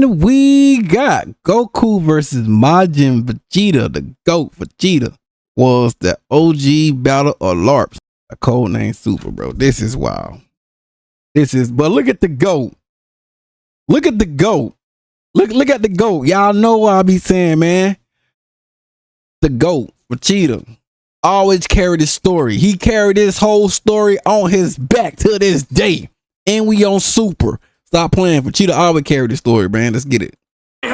And we got Goku versus Majin Vegeta. The GOAT Vegeta was the OG battle of LARPs. A code name Super, bro. This is wild. But look at the GOAT. Look at the GOAT. Look at the GOAT. Y'all know what I be saying, man. The GOAT, Vegeta, always carried his story. He carried this whole story on his back to this day. And we on Super. Stop playing. Vegeta always carried the story, man. Let's get it. You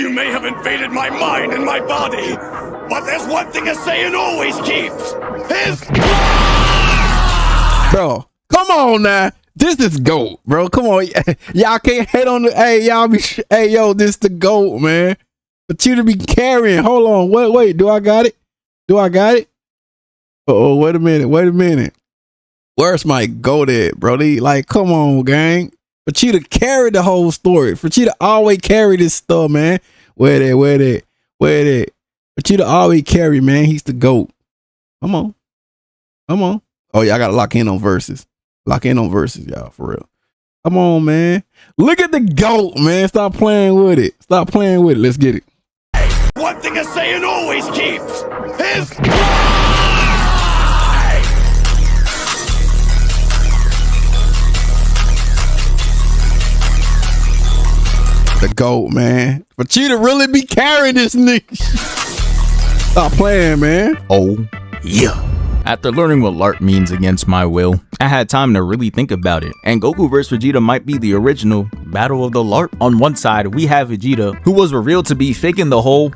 may have invaded my mind and my body, but there's one thing a Saiyan always keeps. His Bro, come on now. This is GOAT, bro. Come on. Y'all can't hate on the hey, yo, this the GOAT, man. Vegeta be carrying. Hold on. Wait, do I got it? Oh, wait a minute. Where's my GOAT at, bro? Like, come on, gang. Vegeta carried the whole story. Vegeta always carried this stuff, man. Where that? Vegeta always carry, man. He's the GOAT. Come on. Oh, yeah, I gotta lock in on verses. Y'all, for real. Come on, man. Look at the GOAT, man. Stop playing with it. Let's get it. one thing a Saiyan always keeps. His The GOAT, man. Vegeta really be carrying this nigga. Stop playing, man. Oh, yeah. After learning what LARP means against my will, I had time to really think about it. And Goku vs Vegeta might be the original battle of the LARP. On one side, we have Vegeta, who was revealed to be faking the whole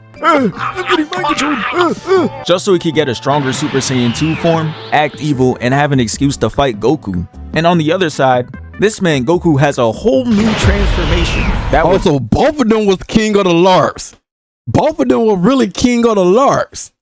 just so he could get a stronger Super Saiyan 2 form, act evil, and have an excuse to fight Goku. And on the other side, this man Goku has a whole new transformation. So both of them was king of the LARPs. Both of them were really king of the LARPs.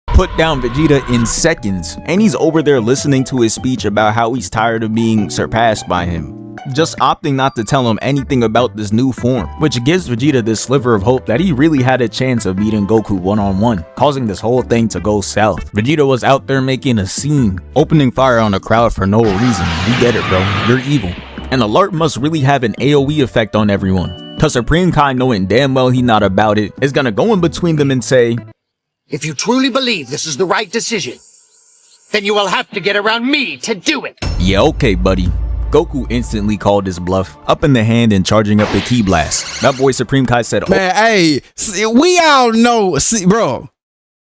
Put down Vegeta in seconds, and he's over there listening to his speech about how he's tired of being surpassed by him, just opting not to tell him anything about this new form, which gives Vegeta this sliver of hope that he really had a chance of beating Goku one-on-one, causing this whole thing to go south. Vegeta was out there making a scene, opening fire on the crowd for no reason. We get it, bro, you're evil. And the LARP must really have an AoE effect on everyone, cause Supreme Kai, knowing damn well he not about it, is gonna go in between them and say, if you truly believe this is the right decision, then you will have to get around me to do it. Yeah, okay, buddy. Goku instantly called his bluff, up in the hand and charging up the ki blast. That boy Supreme Kai said, oh. Man, hey, we all know,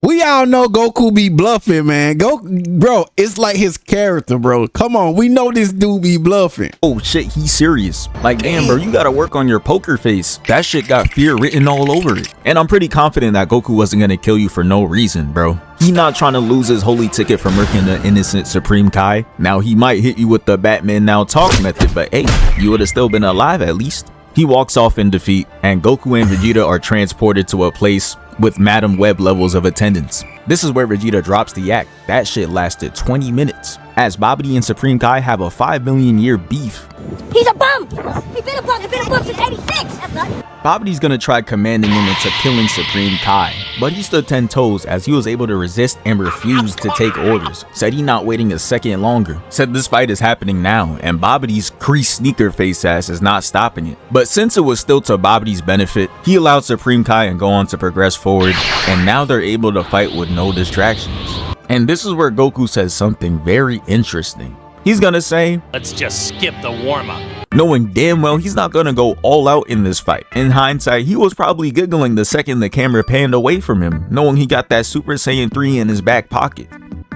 we all know Goku be bluffing, man. Bro, it's like his character, bro. Come on, we know this dude be bluffing. Oh shit, he's serious. Like, damn, bro, you gotta work on your poker face. That shit got fear written all over it. And I'm pretty confident that Goku wasn't gonna kill you for no reason, bro. He not trying to lose his holy ticket for murking the innocent Supreme Kai. Now, he might hit you with the Batman Now Talk method, but hey, you would have still been alive at least. He walks off in defeat, and Goku and Vegeta are transported to a place with Madam Web levels of attendance. This is where Vegeta drops the act. That shit lasted 20 minutes, as Babidi and Supreme Kai have a 5 million year beef. He's a bum! He's been a bum since 86! That's not... Babidi's gonna try commanding him into killing Supreme Kai, but he stood 10 toes as he was able to resist and refused to take orders. Said he not waiting a second longer. Said this fight is happening now, and Babidi's creased sneaker face ass is not stopping it. But since it was still to Babidi's benefit, he allowed Supreme Kai and go on to progress forward, and now they're able to fight with no distractions. And this is where Goku says something very interesting. He's gonna say, let's just skip the warm-up. Knowing damn well he's not gonna go all out in this fight. In hindsight, he was probably giggling the second the camera panned away from him, knowing he got that Super Saiyan 3 in his back pocket.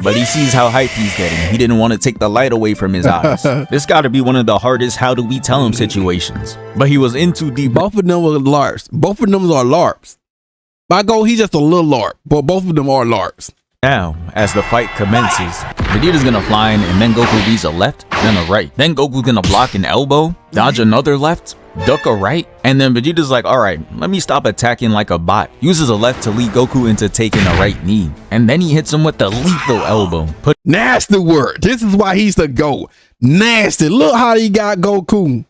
But he sees how hyped he's getting. He didn't want to take the light away from his eyes. This gotta be one of the hardest how do we tell him situations. But he was in too deep. Both of them were LARPs. Both of them are LARPs. By go, he's just a little LARP, but both of them are LARPs. Now, as the fight commences, Vegeta's gonna fly in, and then Goku leads a left, then a right. Then Goku's gonna block an elbow, dodge another left, duck a right, and then Vegeta's like, alright, let me stop attacking like a bot. Uses a left to lead Goku into taking a right knee. And then he hits him with the lethal elbow. Nasty word. This is why he's the GOAT. Nasty. Look how he got Goku.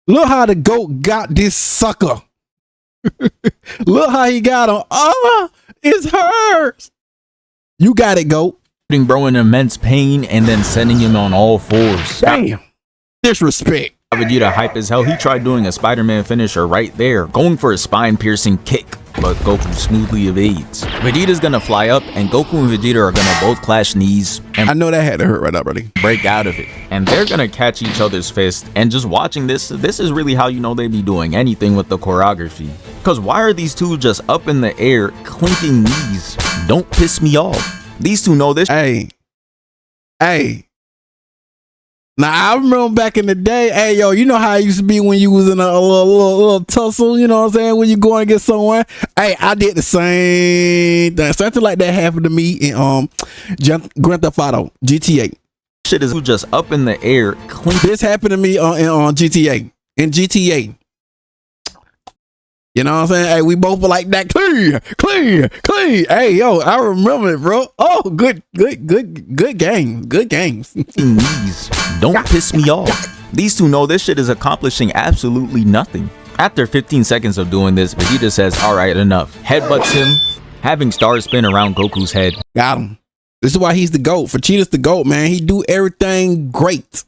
Look how the GOAT got this sucker. Look how he got him. Oh, it's hers. You got it, GOAT. Putting bro in immense pain and then sending him on all fours. Damn. Disrespect. Vegeta hype as hell. He tried doing a Spider-Man finisher right there, going for a spine-piercing kick, but Goku smoothly evades. Vegeta's gonna fly up, and Goku and Vegeta are gonna both clash knees and I know that had to hurt right up, buddy. break out of it. And they're gonna catch each other's fist. And just watching this is really how you know they be doing anything with the choreography. Cause why are these two just up in the air, clinking knees? Don't piss me off. These two know this. Hey. Now I remember back in the day, hey yo, you know how it used to be when you was in a little tussle, you know what I'm saying? When you go and get someone. Hey, I did the same thing. Something like that happened to me in Grand Theft Auto, GTA. Shit is just up in the air, clinking. This happened to me on GTA. In GTA. You know what I'm saying? Hey, we both were like that. Clean. Hey, yo, I remember it, bro. Oh, good game. Good games. Knees. Don't piss me off. These two know this shit is accomplishing absolutely nothing. After 15 seconds of doing this, Vegeta says, alright, enough. Headbutts him, having stars spin around Goku's head. Got him. This is why he's the GOAT. Vegeta's the GOAT, man. He do everything great.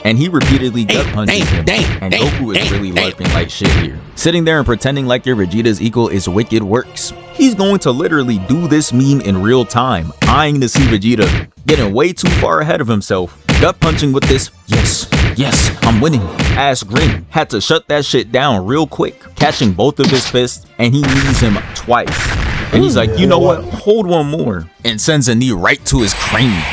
And he repeatedly gut punches him, and Goku is really LARPing like shit here. Sitting there and pretending like you're Vegeta's equal is wicked works. He's going to literally do this meme in real time, eyeing to see Vegeta getting way too far ahead of himself. Gut punching with this, yes, I'm winning, ass grin. Had to shut that shit down real quick, catching both of his fists, and he knees him twice. And he's like, you know what, hold one more, and sends a knee right to his cranium,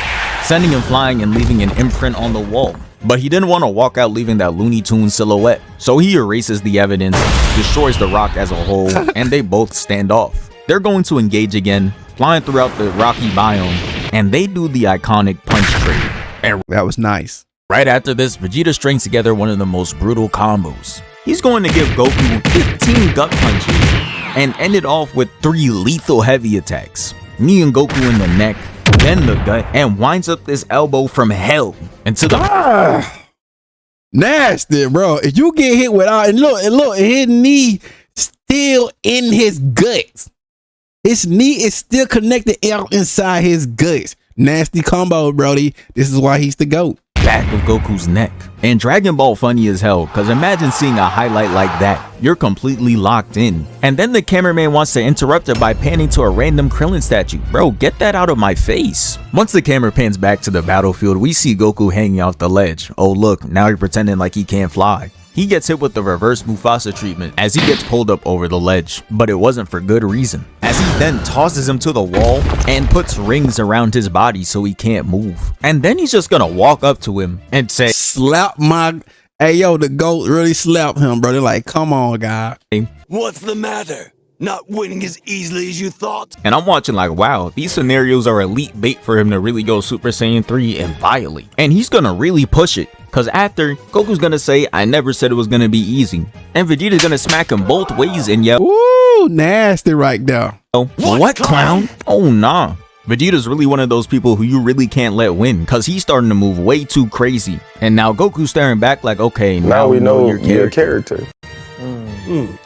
sending him flying and leaving an imprint on the wall. But he didn't want to walk out leaving that Looney Tunes silhouette, so he erases the evidence, destroys the rock as a whole, and they both stand off. They're going to engage again, flying throughout the rocky biome, and they do the iconic punch trade. And That was nice. right after this, Vegeta strings together one of the most brutal combos. He's going to give Goku 15 gut punches and end it off with 3 lethal heavy attacks. Knee and Goku in the neck, then the gut, and winds up this elbow from hell into the Nasty, bro. If you get hit without, and look, his knee still in his guts. His knee is still connected out inside his guts. Nasty combo, brody. This is why he's the GOAT. back of Goku's neck. And Dragon Ball funny as hell, cause imagine seeing a highlight like that. You're completely locked in. And then the cameraman wants to interrupt it by panning to a random Krillin statue. Bro, get that out of my face. Once the camera pans back to the battlefield, we see Goku hanging off the ledge. Oh look, now you're pretending like he can't fly. He gets hit with the reverse Mufasa treatment as he gets pulled up over the ledge, but it wasn't for good reason, as he then tosses him to the wall and puts rings around his body so he can't move. And then he's just gonna walk up to him and say, slap my, hey yo, the GOAT really slapped him, bro. They're like, come on, guy. What's the matter? Not winning as easily as you thought? and I'm watching like, wow, these scenarios are elite bait for him to really go Super Saiyan 3 and violate. And he's gonna really push it. Cause after, Goku's gonna say, I never said it was gonna be easy. And Vegeta's gonna smack him both ways and yell, Ooh, nasty right there. oh, what clown? Oh nah. Vegeta's really one of those people who you really can't let win, cause he's starting to move way too crazy. And now Goku's staring back like, okay, now we know your character.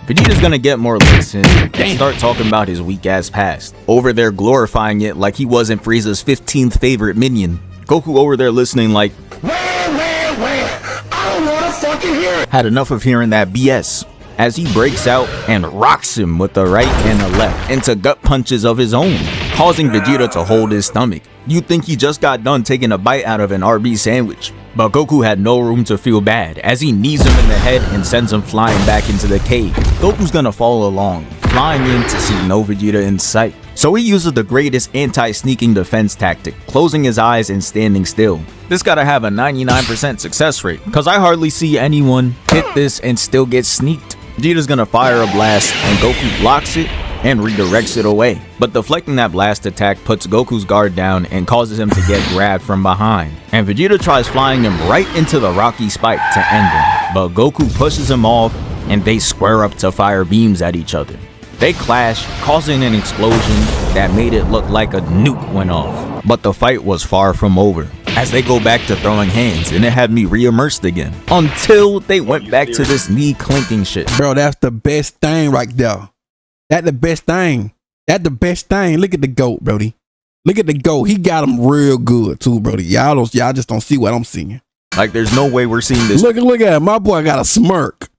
Vegeta's gonna get more licks in and start talking about his weak ass past. Over there glorifying it like he wasn't Frieza's 15th favorite minion. Goku over there listening like, I don't want to fucking hear it! had enough of hearing that BS, as he breaks out and rocks him with the right and the left into gut punches of his own, causing Vegeta to hold his stomach. You'd think he just got done taking a bite out of an RB sandwich. But Goku had no room to feel bad, as he knees him in the head and sends him flying back into the cave. Goku's gonna follow along, flying in to see no Vegeta in sight. So he uses the greatest anti-sneaking defense tactic, closing his eyes and standing still. This gotta have a 99% success rate, cause I hardly see anyone hit this and still get sneaked. Vegeta's gonna fire a blast, and Goku blocks it and redirects it away. But deflecting that blast attack puts Goku's guard down and causes him to get grabbed from behind. And Vegeta tries flying him right into the rocky spike to end him. But Goku pushes him off and they square up to fire beams at each other. They clash, causing an explosion that made it look like a nuke went off. But the fight was far from over, as they go back to throwing hands, and it had me re-immersed again. Until they went back to this knee clinking shit. Bro, that's the best thing right there. That's the best thing. That's the best thing. Look at the GOAT, Brody. Look at the GOAT. He got him real good too, Brody. Y'all just don't see what I'm seeing. Like there's no way we're seeing this. Look at him. My boy got a smirk.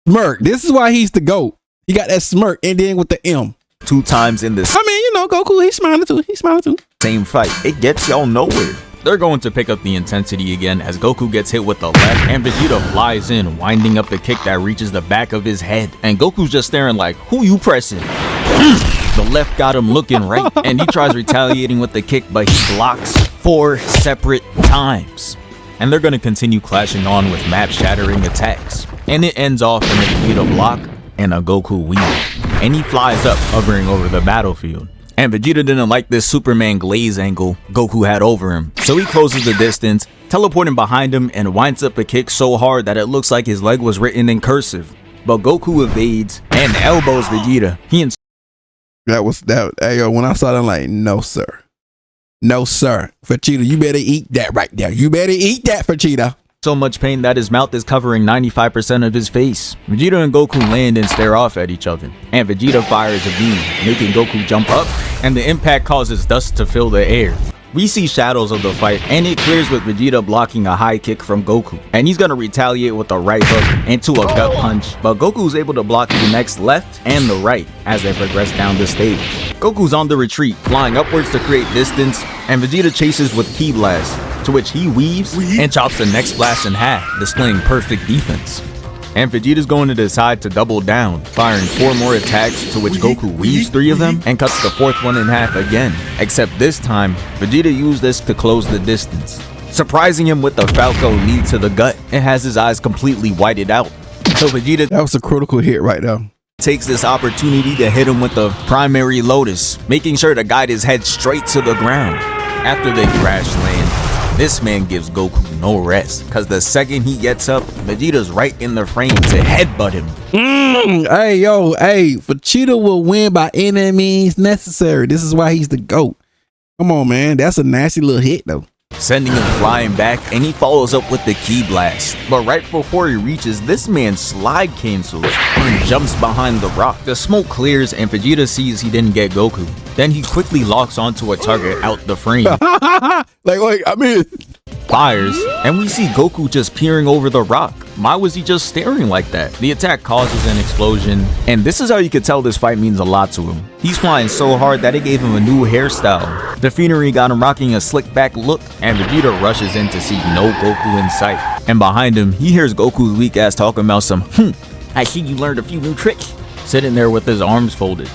Smirk. This is why he's the GOAT. He got that smirk and then with the M. 2 times in this. I mean, you know, Goku, he's smiling too. He's smiling too. Same fight. It gets y'all nowhere. They're going to pick up the intensity again as Goku gets hit with the left and Vegeta flies in, winding up the kick that reaches the back of his head. And Goku's just staring like, who you pressing? The left got him looking right, and he tries retaliating with the kick, but he blocks 4 separate times. And they're going to continue clashing on with map-shattering attacks. And it ends off in a Vegeta block and a Goku weave. And he flies up, hovering over the battlefield. And Vegeta didn't like this Superman glaze angle Goku had over him, so he closes the distance, teleporting behind him and winds up a kick so hard that it looks like his leg was written in cursive. But Goku evades and elbows Vegeta. Hey, yo, when I saw that, I'm like, no, sir. No, sir. Vegeta, you better eat that right there. You better eat that, Vegeta. So much pain that his mouth is covering 95% of his face. Vegeta and Goku land and stare off at each other, and Vegeta fires a beam, making Goku jump up, and the impact causes dust to fill the air. We see shadows of the fight, and it clears with Vegeta blocking a high kick from Goku, and he's gonna retaliate with a right hook into a gut punch, but Goku's able to block the next left and the right as they progress down the stage. Goku's on the retreat, flying upwards to create distance, and Vegeta chases with Ki Blast, to which he weaves and chops the next blast in half, displaying perfect defense. And Vegeta's going to decide to double down, firing 4 more attacks, to which Goku weaves 3 of them and cuts the 4th one in half again. Except this time, Vegeta used this to close the distance, surprising him with the Falco knee to the gut and has his eyes completely whited out. So Vegeta, that was a critical hit right there, takes this opportunity to hit him with the primary Lotus, making sure to guide his head straight to the ground. After they crash land, this man gives Goku no rest, cause the second he gets up, Vegeta's right in the frame to headbutt him. Hey, yo, Vegeta will win by any means necessary. This is why he's the GOAT. Come on, man. That's a nasty little hit, though. Sending him flying back, and he follows up with the Ki Blast. But right before he reaches, this man slide cancels and jumps behind the rock. The smoke clears, and Vegeta sees he didn't get Goku. Then he quickly locks onto a target out the frame. Fires, and we see Goku just peering over the rock. Why was he just staring like that? The attack causes an explosion, and this is how you could tell this fight means a lot to him. He's flying so hard that it gave him a new hairstyle. The Finery got him rocking a slick back look, and Vegeta rushes in to see no Goku in sight. And behind him, he hears Goku's weak ass talking about some, I see you learned a few new tricks, sitting there with his arms folded.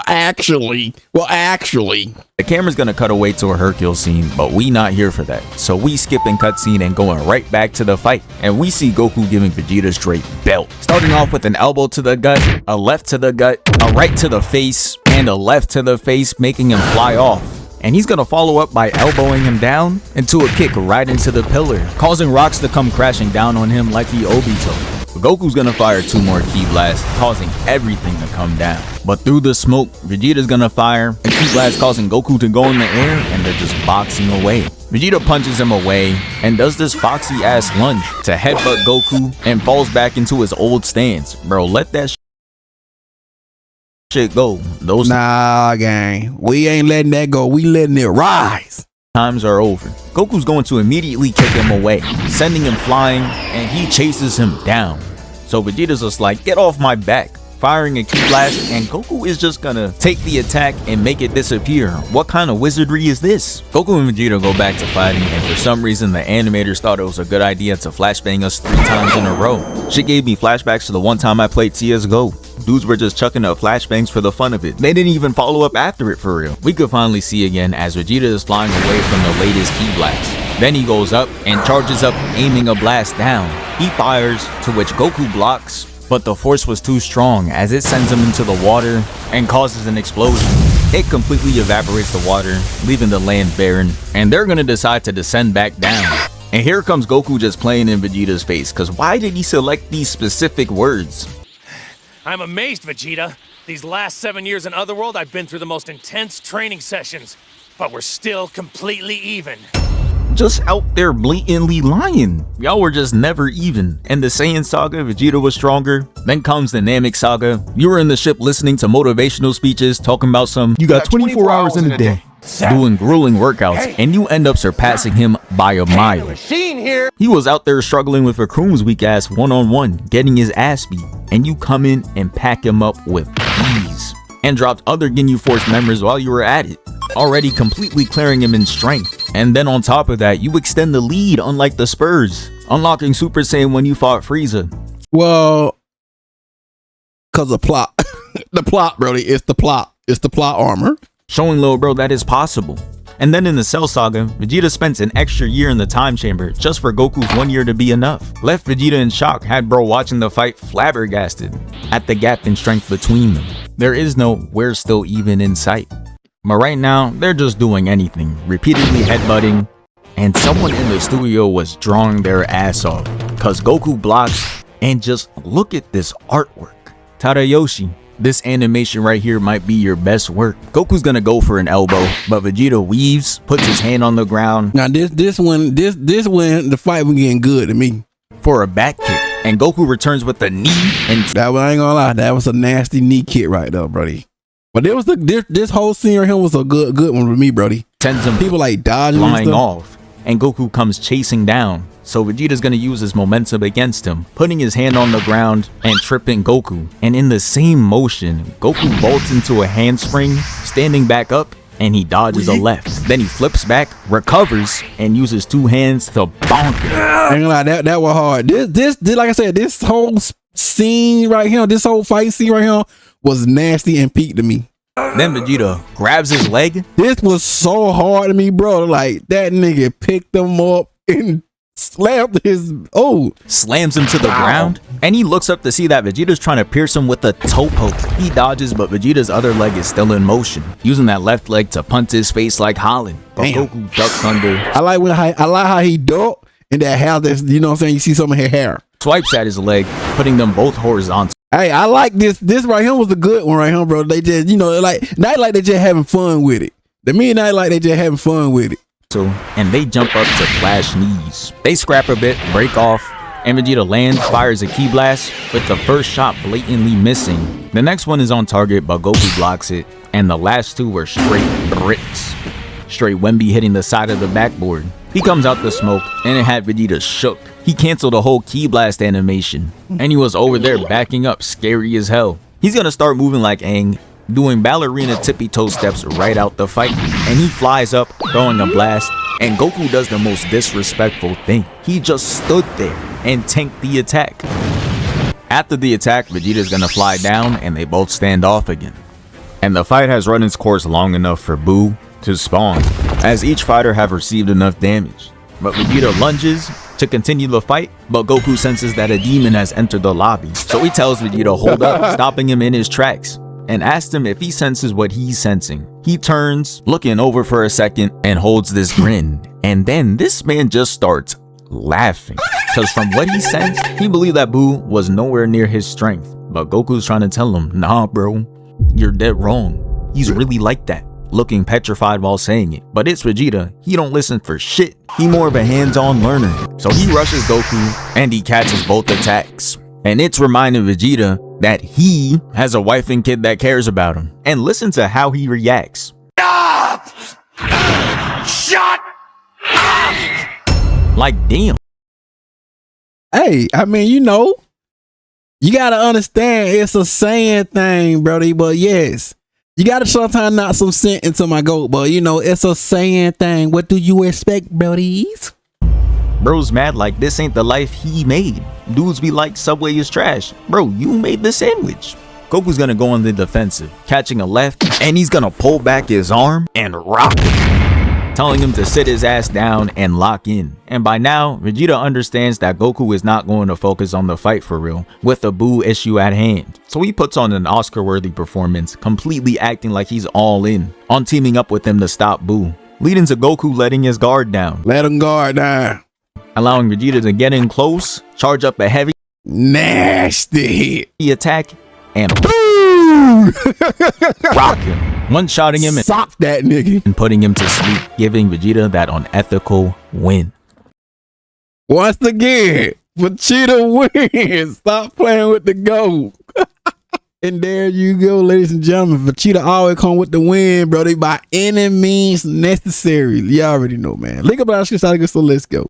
Actually. The camera's gonna cut away to a Hercule scene, but we not here for that. So we skipping cutscene and going right back to the fight. And we see Goku giving Vegeta straight belt. Starting off with an elbow to the gut, a left to the gut, a right to the face, and a left to the face, making him fly off. And he's gonna follow up by elbowing him down into a kick right into the pillar, causing rocks to come crashing down on him like he Obito. Goku's gonna fire 2 more Ki Blasts, causing everything to come down. But through the smoke, Vegeta's gonna fire a Ki Blast, causing Goku to go in the air, and they're just boxing away. Vegeta punches him away and does this foxy ass lunge to headbutt Goku and falls back into his old stance. Bro, let that shit go. Nah, gang. We ain't letting that go. We letting it rise. Times are over. Goku's going to immediately kick him away, sending him flying, and he chases him down. So Vegeta's just like, get off my back, firing a Ki Blast, and Goku is just gonna take the attack and make it disappear. What kind of wizardry is this? Goku and Vegeta go back to fighting, and for some reason the animators thought it was a good idea to flashbang us 3 times in a row. Shit gave me flashbacks to the one time I played CSGO. Dudes were just chucking up flashbangs for the fun of it. They didn't even follow up after it for real. We could finally see again as Vegeta is flying away from the latest Ki Blast. Then he goes up and charges up, aiming a blast down. He fires, to which Goku blocks, but the force was too strong as it sends him into the water and causes an explosion. It completely evaporates the water, leaving the land barren, and they're gonna decide to descend back down. And here comes Goku just playing in Vegeta's face, cause why did he select these specific words? I'm amazed, Vegeta. These last 7 years in Otherworld, I've been through the most intense training sessions, but we're still completely even. Just out there blatantly lying. Y'all were just never even. In the Saiyan saga, Vegeta was stronger. Then comes the Namek saga. You were in the ship listening to motivational speeches talking about some, you got 24 hours in a day. doing grueling workouts, and you end up surpassing him by a mile. He was out there struggling with Raccoon's weak ass one-on-one, getting his ass beat, and you come in and pack him up with ease, and dropped other Ginyu Force members while you were at it, already completely clearing him in strength. And then on top of that, you extend the lead unlike the Spurs, unlocking Super Saiyan when you fought Frieza. Well, cause of plot. The plot, Brody. It's the plot. It's the plot armor. Showing little bro that is possible. And then in the Cell Saga, Vegeta spent an extra year in the time chamber just for Goku's 1 year to be enough. Left Vegeta in shock, had bro watching the fight flabbergasted at the gap in strength between them. There is no "we're still even" in sight. But right now, they're just doing anything, repeatedly headbutting, and someone in the studio was drawing their ass off, cause Goku blocks, and just look at this artwork. Tadayoshi, this animation right here might be your best work. Goku's gonna go for an elbow, but Vegeta weaves, puts his hand on the ground. Now this one, the fight was getting good to me. For a back kick, and Goku returns with the knee, and that I ain't gonna lie, that was a nasty knee kick right there, Brody. But there was this whole scene right here was a good one with me, Brody. Sends him people like dodging flying off, and Goku comes chasing down. So Vegeta's gonna use his momentum against him, putting his hand on the ground and tripping Goku. And in the same motion, Goku vaults into a handspring, standing back up, and he dodges a left. Then he flips back, recovers, and uses two hands to bonk him. I ain't gonna lie, that was hard. This like I said, this whole scene right here, this whole fight scene right here was nasty and peaked to me. Then Vegeta grabs his leg. This was so hard to me, bro. Like that nigga picked him up and slams him to the ground, and he looks up to see that Vegeta's trying to pierce him with a toe poke. He dodges, but Vegeta's other leg is still in motion, using that left leg to punt his face like Holland. But Goku ducks under. I like how he ducked and that how this, you know what I'm saying, you see some of his hair. Swipes at his leg, putting them both horizontal. Hey, I like this right here was a good one right here, bro. They just, not like they just having fun with it. To me, not like they just having fun with it. And they jump up to flash knees. They scrap a bit, break off, and Vegeta lands, fires a ki blast, with the first shot blatantly missing. The next one is on target, but Goku blocks it, and the last two were straight bricks. Straight Wemby hitting the side of the backboard. He comes out the smoke, and it had Vegeta shook. He canceled the whole ki blast animation, and he was over there backing up, scary as hell. He's gonna start moving like Aang, doing ballerina tippy toe steps right out the fight, and he flies up, throwing a blast, and Goku does the most disrespectful thing. He just stood there and tanked the attack. After the attack, Vegeta's gonna fly down, and they both stand off again. And the fight has run its course long enough for Buu to spawn, as each fighter have received enough damage. But Vegeta lunges to continue the fight, but Goku senses that a demon has entered the lobby. So he tells Vegeta to hold up, stopping him in his tracks, and asks him if he senses what he's sensing. He turns, looking over for a second, and holds this grin. And then this man just starts laughing, because from what he sensed, he believed that Buu was nowhere near his strength. But Goku's trying to tell him, nah bro, you're dead wrong. He's really like that, looking petrified while saying it. But it's Vegeta, he don't listen for shit. He more of a hands-on learner. So he rushes Goku, and he catches both attacks. And it's reminding Vegeta that he has a wife and kid that cares about him. And listen to how he reacts. Stop! Shut up! Like, damn. Hey, I mean, you gotta understand it's a saying thing, brody. But yes, you gotta sometimes knock some scent into my goat. But it's a saying thing. What do you expect, brodies? Bro's mad like this ain't the life he made. Dudes be like, Subway is trash. Bro, you made the sandwich. Goku's gonna go on the defensive, catching a left, and he's gonna pull back his arm and rock him, telling him to sit his ass down and lock in. And by now, Vegeta understands that Goku is not going to focus on the fight for real, with the Buu issue at hand. So he puts on an Oscar-worthy performance, completely acting like he's all in on teaming up with him to stop Buu, leading to Goku letting his guard down. Let him guard down. Allowing Vegeta to get in close, charge up a heavy, nasty attack, and boom! Rock him, one-shotting him and sock that nigga and putting him to sleep, giving Vegeta that unethical win. Once again, Vegeta wins. Stop playing with the goat. And there you go, ladies and gentlemen. Vegeta always come with the win, bro. They by any means necessary. You already know, man. Link up in our description, so let's go.